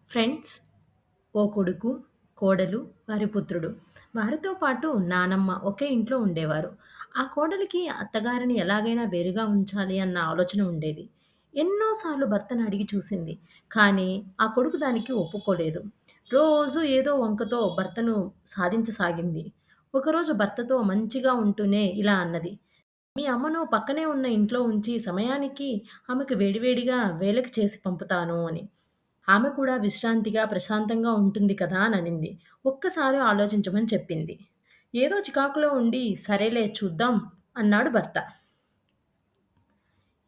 Friends, ఓ కొడుకు, కోడలు, వారి పుత్రుడు. వారితో పాటు నానమ్మ ఒకే ఇంట్లో ఉండేవారు. ఆ కోడలికి అత్తగారిని ఎలాగైనా వేరుగా ఉంచాలి అన్న ఆలోచన ఉండేది. ఎన్నో సార్లు భర్తను అడిగి చూసింది. కానీ ఆ కొడుకు దానికి ఒప్పుకోలేదు. రోజూ ఏదో వంకతో భర్తను సాధించసాగింది. ఒకరోజు భర్తతో మంచిగా ఉంటూనే ఇలా అన్నది. మీ అమ్మను పక్కనే ఉన్న ఇంట్లో ఉంచి సమయానికి ఆమెకు వేడివేడిగా వేళకి చేసి పంపుతాను అని. ఆమె కూడా విశ్రాంతిగా, ప్రశాంతంగా ఉంటుంది కదా అననింది. ఒక్కసారి ఆలోచించమని చెప్పింది. ఏదో చికాకులో ఉండి, సరేలే చూద్దాం అన్నాడు భర్త.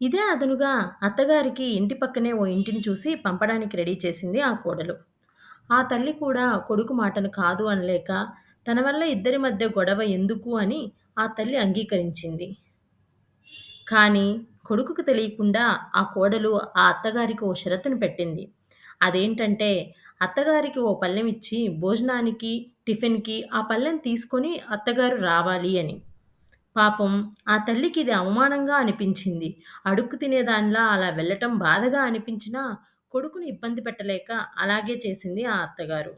ఇదే అదనుగా అత్తగారికి ఇంటి పక్కనే ఓ ఇంటిని చూసి పంపడానికి రెడీ చేసింది ఆ కోడలు. ఆ తల్లి కూడా కొడుకు మాటను కాదు అనలేక, తన వల్ల ఇద్దరి మధ్య గొడవ ఎందుకు అని ఆ తల్లి అంగీకరించింది. కానీ కొడుకుకు తెలియకుండా ఆ కోడలు ఆ అత్తగారికి ఓ షరతును పెట్టింది. అదేంటంటే అత్తగారికి ఓ పళ్ళెం ఇచ్చి భోజనానికి, టిఫిన్‌కి ఆ పళ్ళెం తీసుకొని అత్తగారు రావాలి అని. పాపం ఆ తల్లికి ఇది అవమానంగా అనిపించింది. అడుక్కు తినేదానిలా అలా వెళ్ళటం బాధగా అనిపించినా కొడుకుని ఇబ్బంది పెట్టలేక అలాగే చేసింది ఆ అత్తగారు.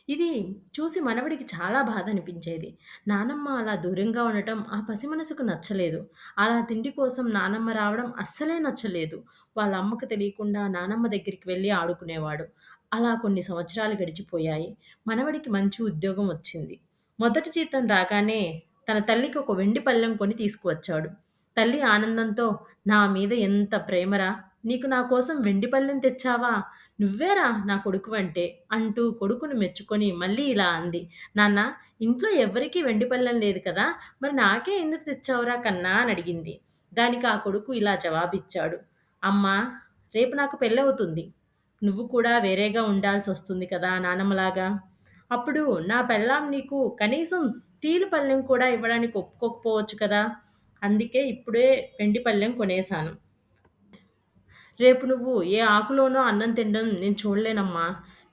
ఇది చూసి మనవడికి చాలా బాధ అనిపించేది. నానమ్మ అలా దూరంగా ఉండటం ఆ పసి మనసుకు నచ్చలేదు. అలా తిండి కోసం నానమ్మ రావడం అస్సలే నచ్చలేదు. వాళ్ళ అమ్మకు తెలియకుండా నానమ్మ దగ్గరికి వెళ్లి ఆడుకునేవాడు. అలా కొన్ని సంవత్సరాలు గడిచిపోయాయి. మనవడికి మంచి ఉద్యోగం వచ్చింది. మొదటి జీతం రాగానే తన తల్లికి ఒక వెండి పళ్ళెం కొని తీసుకువచ్చాడు. తల్లి ఆనందంతో, "నా మీద ఎంత ప్రేమరా! నీకు నా కోసం వెండి పళ్ళెం తెచ్చావా? నువ్వేరా నా కొడుకువంటే" అంటూ కొడుకుని మెచ్చుకొని మళ్ళీ ఇలా అంది. "నాన్న, ఇంట్లో ఎవ్వరికీ వెండి పళ్ళెం లేదు కదా! మరి నాకే ఎందుకు తెచ్చావురా కన్నా" అని అడిగింది. దానికి ఆ కొడుకు ఇలా జవాబిచ్చాడు. "అమ్మా, రేపు నాకు పెళ్ళవుతుంది. నువ్వు కూడా వేరేగా ఉండాల్సొస్తుంది కదా నానమ్మలాగా. అప్పుడు నా పెళ్ళాం నీకు కనీసం స్టీలు పళ్ళెం కూడా ఇవ్వడానికి ఒప్పుకోకపోవచ్చు కదా! అందుకే ఇప్పుడే వెండి పళ్ళెం కొనేశాను. రేపు నువ్వు ఏ ఆకులోనో అన్నం తినడం నేను చూడలేనమ్మా.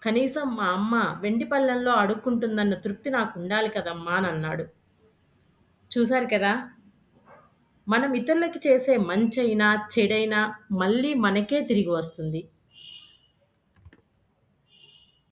కనీసం మా అమ్మ వెండి పళ్ళెంలో అడుక్కుంటుందన్న తృప్తి నాకుండాలి కదమ్మా" అనన్నాడు. చూసారు కదా! మనం ఇతరులకి చేసే మంచైనా, చెడైనా మళ్ళీ మనకే తిరిగి వస్తుంది.